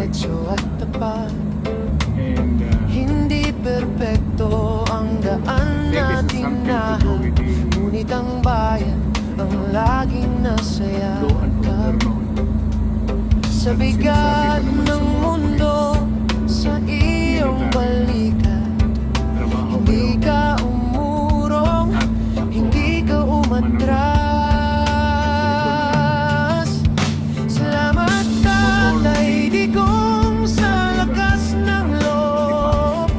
diretso at tapat. And Hindi perpekto ang daan natin na, ngunit ang bayan ang laging nasaya law and order ka. noon. Sa bigat ng mundo, sa iyong balikat, Trabaho hindi kayo ka umurong, at hindi ka umatras. Salamat Tatay Digong sa lakas ng loob,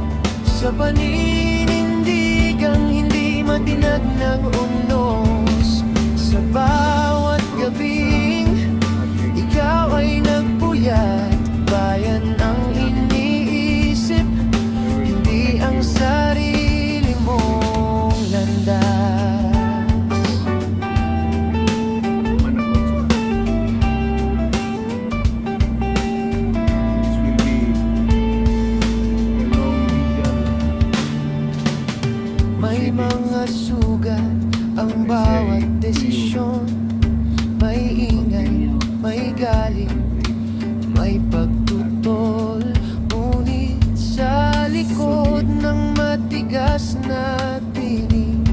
sa paninindigang hindi matinag ng unos. Sa bawat gabing ikaw ay nagpuyat, bayan ang iniisip, hindi ang sarili mong landas. manood sa this will be a long legal May mga sugat ang bawat desisyon, may ingay, may galit, may pagtutol. Ngunit sa likod ng matigas na tinig,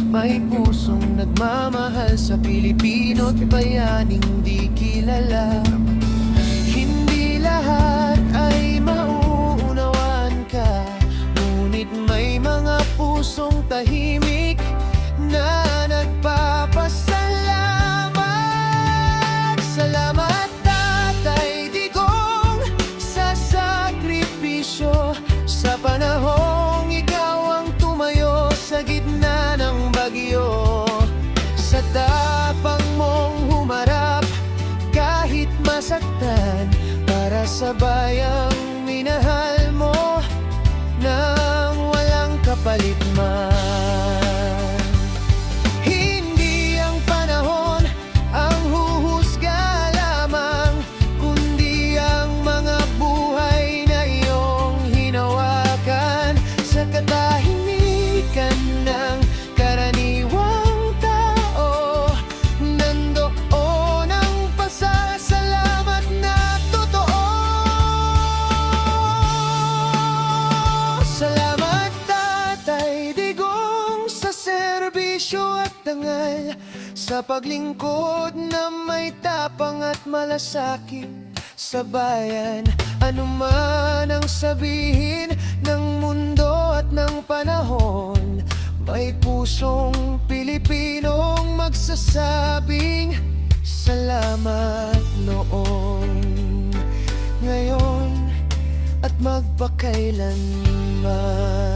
may pusong nagmamahal sa Pilipino't bayaning di kilala. Hindi lahat ay mauunawaan ka, ngunit may mga pusong tahimik na nagpapasalamat. Salamat Tatay Digong sa sakripisyo, sa panahong ikaw ang tumayo sa gitna ng bagyo. Sa tapang mong humarap kahit masaktan, para sa bayang minahal mo nang walang kapalit man. Hindi ang panahon ang huhusga lamang, kundi ang mga buhay na iyong hinawakan. Sa katahimikan ng karaniwang tao, nandoon ang pasasalamat na totoo. Salamat Tatay Digong sa serbisyo at dangal, sa paglingkod na may tapang at malasakit sa bayan. Ano man ang sabihin ng mundo at ng panahon, may pusong Pilipinong magsasabing salamat noon, ngayon at magpakailanman.